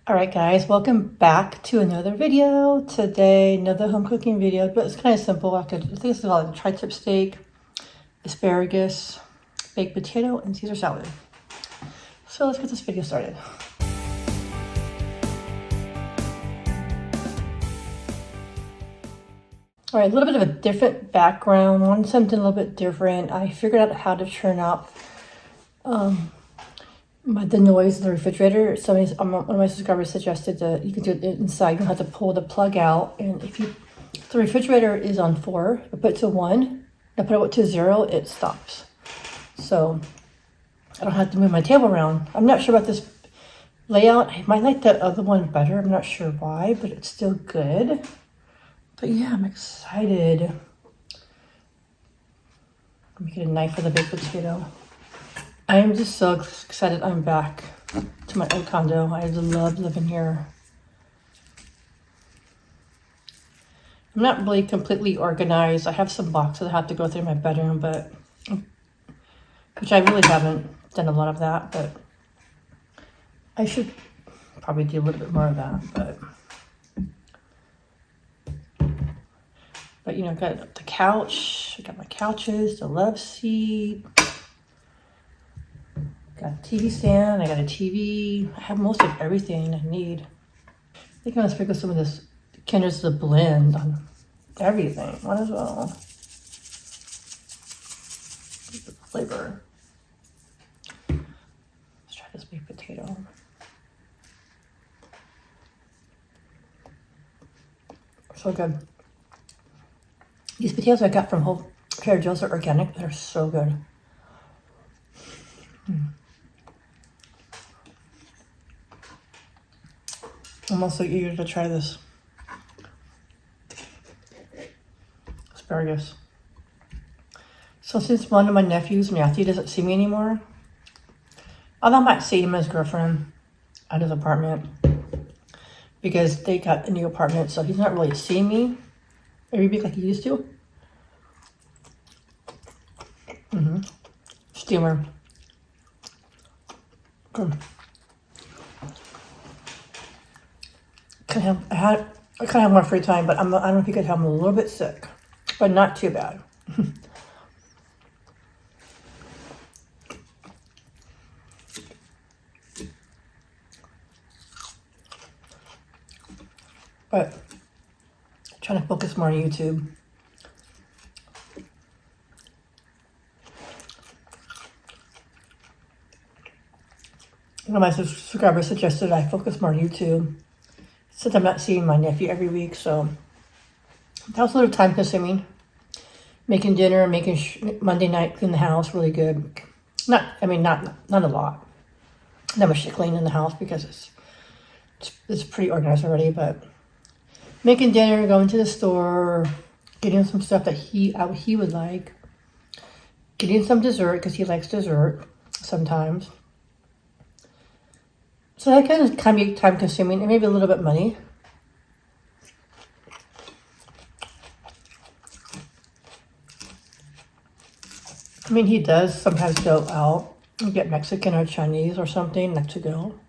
Alright guys, welcome back to another video. Today, another home cooking video, but it's kind of simple. I think this is all like tri-tip steak, asparagus, baked potato, and Caesar salad. So let's get this video started. Alright, a little bit of a different background. Want something a little bit different. I figured out how to turn off the noise in the refrigerator. One of my subscribers suggested that you can do it inside. You don't have to pull the plug out. And if the refrigerator is on 4, I put it to 1, I put it to 0, it stops. So I don't have to move my table around. I'm not sure about this layout. I might like the other one better. I'm not sure why, but it's still good. But yeah, I'm excited. I'm making a knife for the baked potato. I am just so excited I'm back to my old condo. I love living here. I'm not really completely organized. I have some boxes I have to go through in my bedroom, which I really haven't done a lot of that, but I should probably do a little bit more of that, but you know, I got the couch, I got my couches, the love seat. Got a TV stand, I got a TV. I have most of everything I need. I think I'm gonna sprinkle some of this Kinder's The Blend on everything. Might as well. Get the flavor. Let's try this baked potato. So good. These potatoes I got from Trader Joe's are organic. They're so good. I'm also eager to try this asparagus. So since one of my nephews, Matthew, doesn't see me anymore, although I might see him as girlfriend at his apartment because they got a new apartment, so he's not really seeing me every week like he used to. Steamer. Good. I could have more free time, but I don't know if you could have him a little bit sick, but not too bad. But trying to focus more on YouTube. One of my subscribers suggested I focus more on YouTube since I'm not seeing my nephew every week, so that was a little time consuming. Making dinner, making Monday night, clean the house, really good. Not a lot. Not much to clean in the house because it's pretty organized already, but making dinner, going to the store, getting some stuff that he would like, getting some dessert because he likes dessert sometimes. So that can be time consuming and maybe a little bit money. I mean, he does sometimes go out and get Mexican or Chinese or something like to go.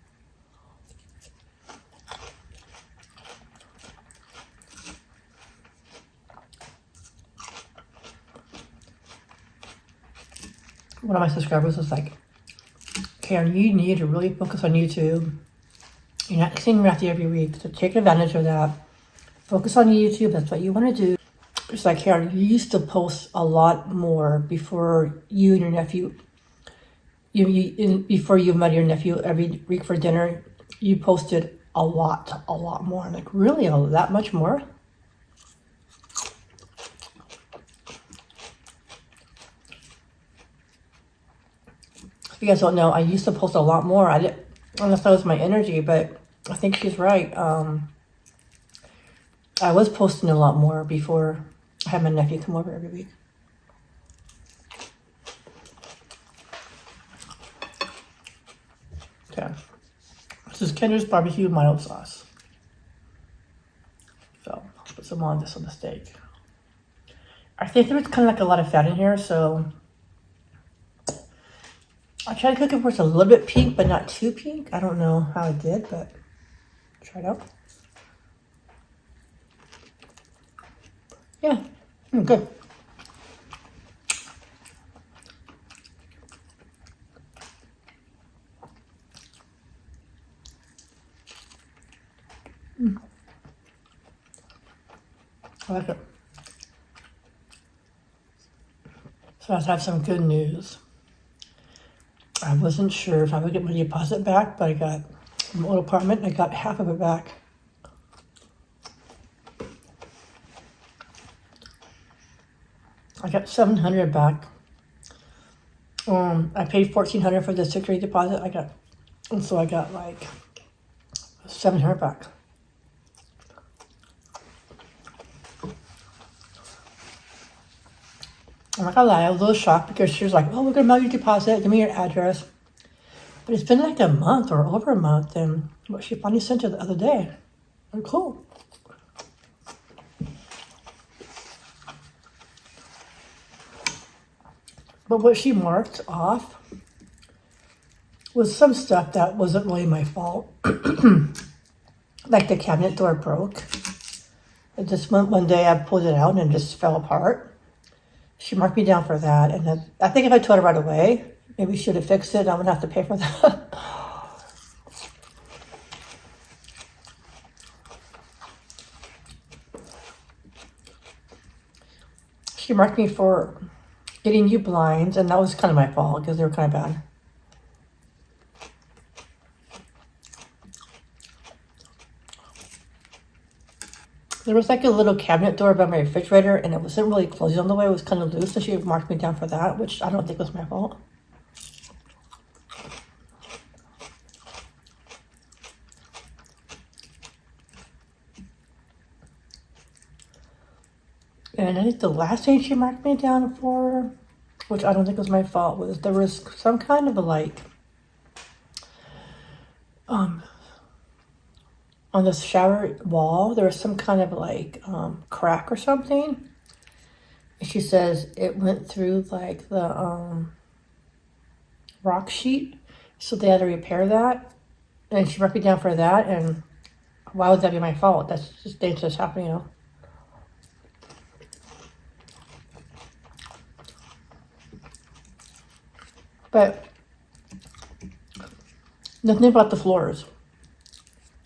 One of my subscribers was like, Karen, you need to really focus on YouTube. You're not seeing Matthew every week, so take advantage of that. Focus on YouTube, that's what you want to do. It's like, Karen, you used to post a lot more before you and your nephew, before you met your nephew every week for dinner. You posted a lot more. Like, really, that much more? If you guys don't know, I used to post a lot more. I don't know if that was my energy, but I think she's right. I was posting a lot more before I had my nephew come over every week. Okay. This is Kinder's barbecue mild sauce. So I'll put some on this on the steak. I think there was kind of like a lot of fat in here, so I tried to cook it where it's a little bit pink, but not too pink. I don't know how I did, but Try it out. Yeah, good. I like it. So I have some good news. I wasn't sure if I would get my deposit back, but I got my old apartment. I got half of it back. I got $700 back. I paid $1,400 for the security deposit. And so I got like $700 back. I'm not gonna lie, I was a little shocked because she was like, "Oh, we're gonna mail your deposit. Give me your address." But it's been like a month or over a month, and what she finally sent it the other day. Oh, cool. But what she marked off was some stuff that wasn't really my fault. Like the cabinet door broke. It just one day I pulled it out and it just fell apart. She marked me down for that, and then I think if I told her right away, maybe she should have fixed it. I wouldn't have to pay for that. She marked me for getting new blinds, and that was kind of my fault because they were kind of bad. There was like a little cabinet door by my refrigerator, and it wasn't really closing on the way. It was kind of loose, so she marked me down for that, which I don't think was my fault. And I think the last thing she marked me down for, which I don't think was my fault, was there was some kind of a like, on the shower wall, there was some kind of like crack or something. And she says it went through like the rock sheet, so they had to repair that. And she marked me down for that, and why would that be my fault? That's just things just happen, you know. But nothing about the floors.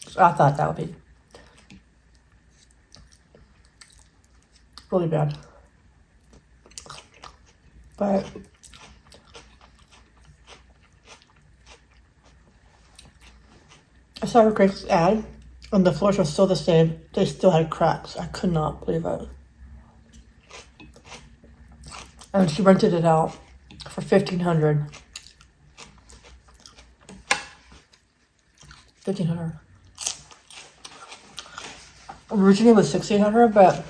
So I thought that would be really bad. But I saw her Greg's ad, and the floors were still the same. They still had cracks. I could not believe it. And she rented it out for $1,500. $1,500. Originally it was $1,600, but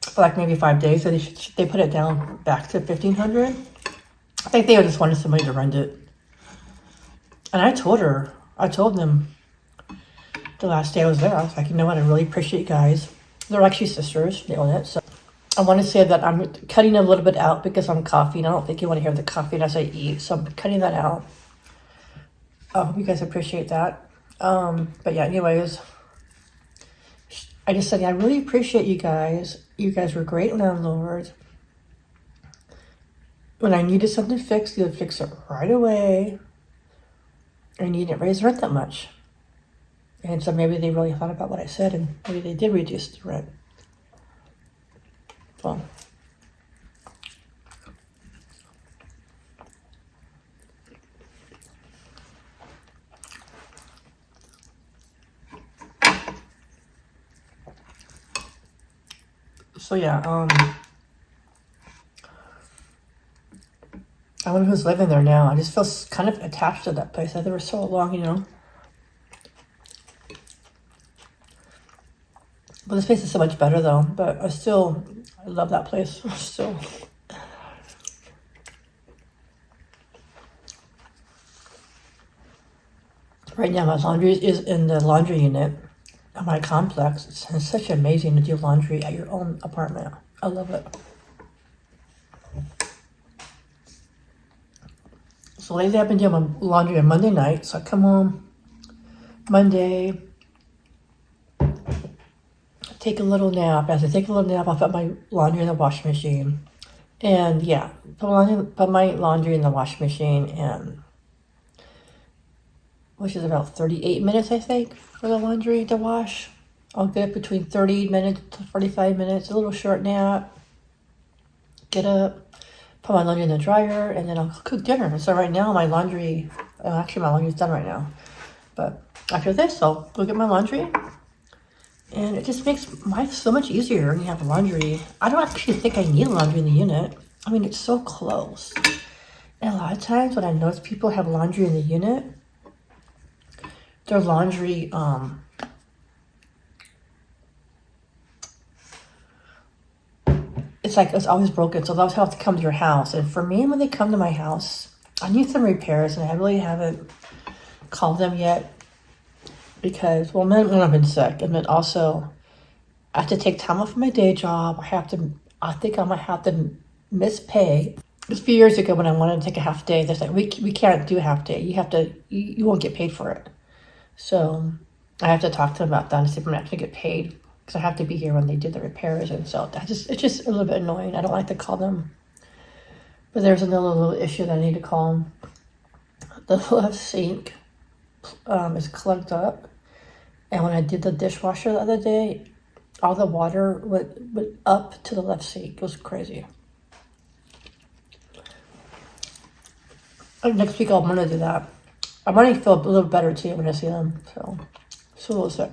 for like maybe 5 days, so they put it down back to $1,500. I think they just wanted somebody to rent it. And I told them the last day I was there, I was like, you know what, I really appreciate you guys. They're actually sisters, they own it. So I want to say that I'm cutting a little bit out because I'm coughing. I don't think you want to hear the coughing as I eat, so I'm cutting that out. I hope you guys appreciate that. But yeah, anyways, I just said, yeah, I really appreciate you guys. You guys were great landlords. When I needed something fixed, you would fix it right away. And you didn't raise the rent that much. And so maybe they really thought about what I said, and maybe they did reduce the rent. Well, so yeah, I wonder who's living there now. I just feel kind of attached to that place. I there for so long, you know. But this place is so much better though. But I love that place still. Right now, my laundry is in the laundry unit of my complex. It's such amazing to do laundry at your own apartment. I love it. So lately I've been doing my laundry on Monday night. So I come home Monday, take a little nap. As I take a little nap, I'll put my laundry in the washing machine. And yeah, put my laundry in the washing machine, and which is about 38 minutes, I think, for the laundry to wash. I'll get up between 30 minutes to 45 minutes, a little short nap. Get up, put my laundry in the dryer, and then I'll cook dinner. So right now, my laundry, actually my laundry's done right now. But after this, I'll go get my laundry. And it just makes life so much easier when you have laundry. I don't actually think I need laundry in the unit. I mean, it's so close. And a lot of times when I notice people have laundry in the unit, their laundry, it's like it's always broken. So they'll have to come to your house. And for me, when they come to my house, I need some repairs, and I really haven't called them yet. Because, well, when I've been sick, and then also I have to take time off from my day job. I think I might have to miss pay. Just a few years ago when I wanted to take a half day, they said, we can't do a half day. You won't get paid for it. So I have to talk to them about that and see if I'm actually get paid. Because I have to be here when they do the repairs. And so it's just a little bit annoying. I don't like to call them. But there's another little issue that I need to call them. The left sink is clogged up. And when I did the dishwasher the other day, all the water went up to the left sink. It was crazy. Like next week, I'm going to do that. I'm going to feel a little better too when I see them. So, still a little sick.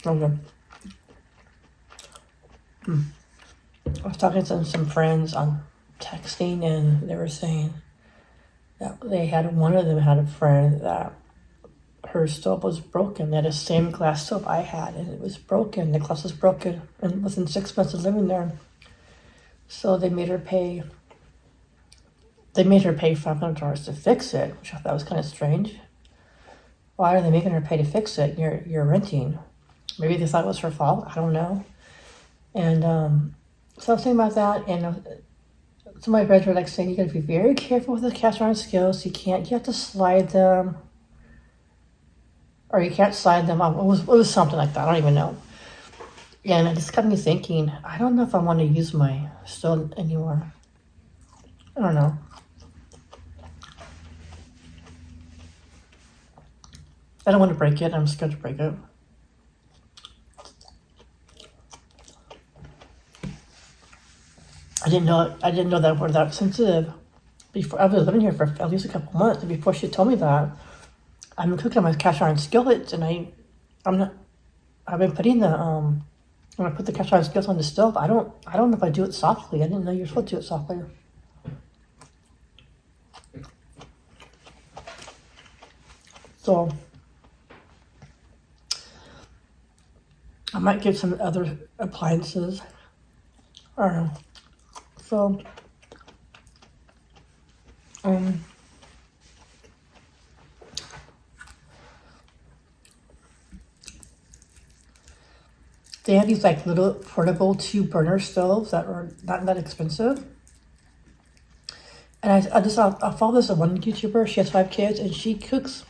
Okay. I was talking to some friends on texting, and they were saying that one of them had a friend that her stove was broken. They had the same glass stove I had, and it was broken. The glass was broken, and within 6 months of living there, so they made her pay. They made her pay $500 to fix it, which I thought was kind of strange. Why are they making her pay to fix it? You're renting. Maybe they thought it was her fault. I don't know. And so I was thinking about that, and some of my friends were like saying you got to be very careful with the cast iron skills. You have to slide them, or you can't slide them up. It was something like that. I don't even know. And it just got me thinking. I don't know if I want to use my stove anymore. I don't know. I don't want to break it. I'm scared to break it. I didn't know that we're that sensitive. Before I was living here for at least a couple months, and before she told me that, I've been cooking on my cast iron skillets, and I've been putting the when I put the cast iron skillets on the stove, I don't know if I do it softly. I didn't know you're supposed to do it softly. So I might get some other appliances. I don't know. So, they have these like little portable 2-burner stoves that are not that expensive. And I follow this one YouTuber. She has 5 kids, and she cooks.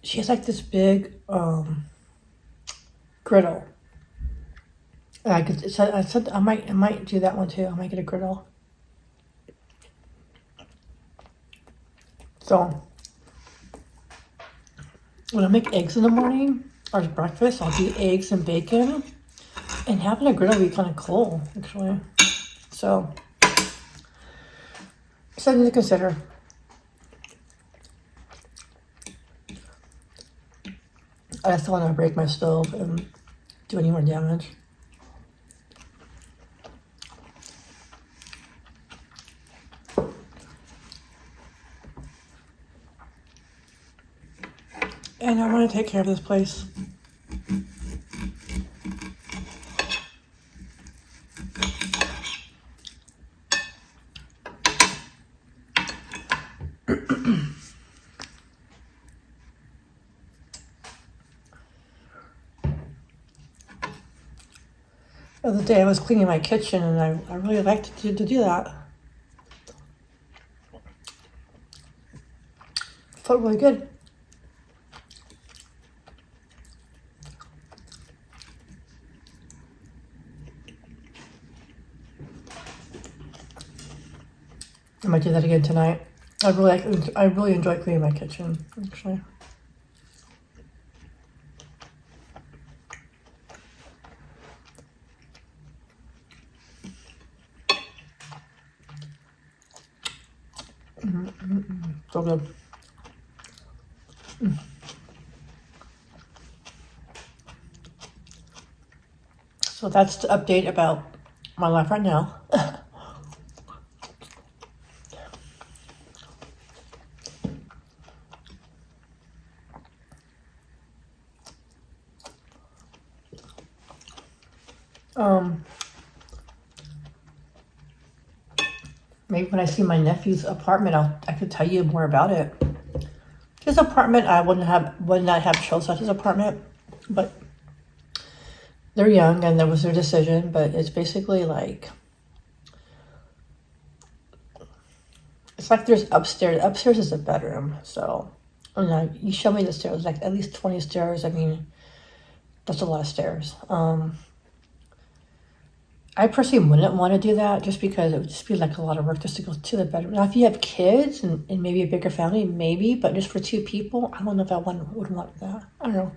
She has like this big griddle. And I said I might do that one too. I might get a griddle. So when I make eggs in the morning or breakfast, I'll do eggs and bacon. And having a griddle would be kind of cool, actually. So something to consider. I just don't want to break my stove and do any more damage. And I want to take care of this place. other day I was cleaning my kitchen, and I really liked to do that. Felt really good. I might do that again tonight. I really enjoy cleaning my kitchen, actually. So good. So that's the update about my life right now. Maybe when I see my nephew's apartment, I could tell you more about it. His apartment, I would not have chosen his apartment, but they're young and that was their decision. But it's basically like, it's like there's upstairs. Upstairs is a bedroom, so and you show me the stairs, like at least 20 stairs. I mean, that's a lot of stairs. I personally wouldn't want to do that just because it would just be like a lot of work just to go to the bedroom. Now, if you have kids and maybe a bigger family, maybe, but just for 2 people, I don't know if I would want that. I don't know.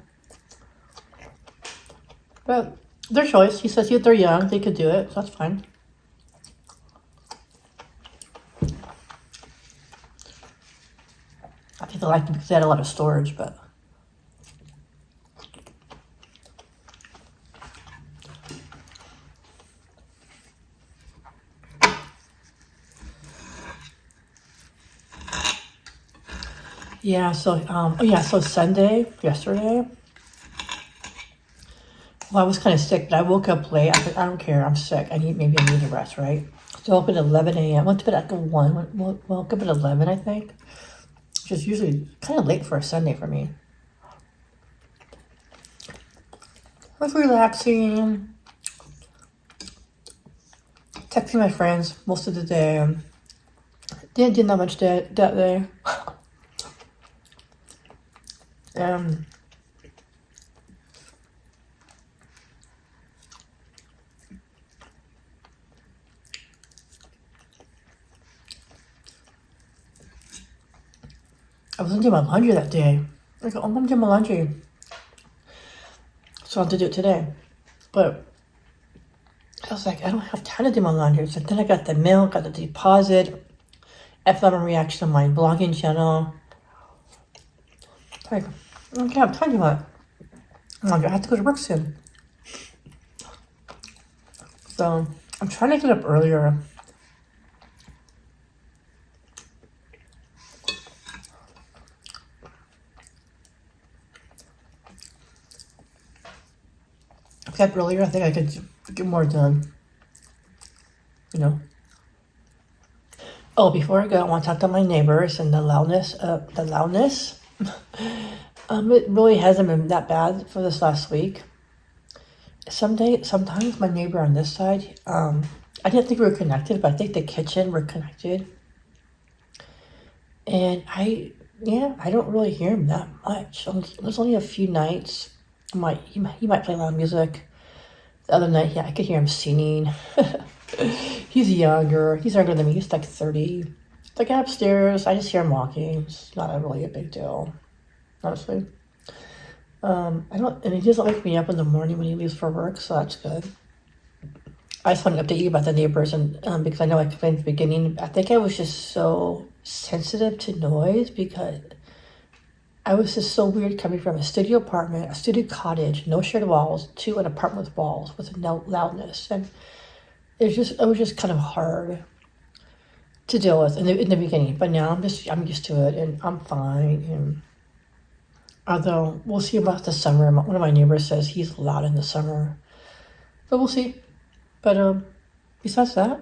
But their choice. He says if they're young, they could do it, so that's fine. I think they liked it because they had a lot of storage, but... Yeah, so, so Sunday, yesterday, well, I was kind of sick, but I woke up late. I said, I don't care, I'm sick. Maybe I need to rest, right? So I woke up at 11 a.m. Went to bed at 1. Woke up at 11, I think. Which is usually kind of late for a Sunday for me. I was relaxing. Texting my friends most of the day. Didn't do that much that day. I wasn't doing my laundry that day. Like, I'm gonna do my laundry. So I have to do it today. But I was like, I don't have time to do my laundry. So then I got the mail, got the deposit. I thought a reaction to my blogging channel. Like, I don't have time to do that. I have to go to work soon. So I'm trying to get up earlier. If I got up earlier, I think I could get more done. You know. Oh, before I go, I want to talk to my neighbors and the loudness. It really hasn't been that bad for this last week. Sometimes my neighbor on this side, I didn't think we were connected, but I think the kitchen we're connected. And I don't really hear him that much. There's only a few nights. He might play loud music. The other night, I could hear him singing. He's younger than me. He's like 30. It's like upstairs. I just hear him walking. It's not really a big deal, honestly. And he doesn't wake me up in the morning when he leaves for work, so that's good. I just want to update you about the neighbors, and because I know I explained at the beginning, I think I was just so sensitive to noise because I was just so weird coming from a studio apartment, a studio cottage, no shared walls, to an apartment with walls with no loudness, and it was just kind of hard to deal with in the beginning. But now I'm used to it, and I'm fine. And although we'll see about the summer, one of my neighbors says he's loud in the summer, but we'll see. But besides that,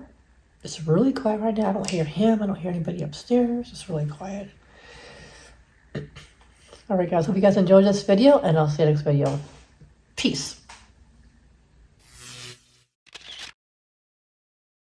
it's really quiet right now. I don't hear him. I don't hear anybody upstairs. It's really quiet. All right, guys. Hope you guys enjoyed this video, and I'll see you next video. Peace.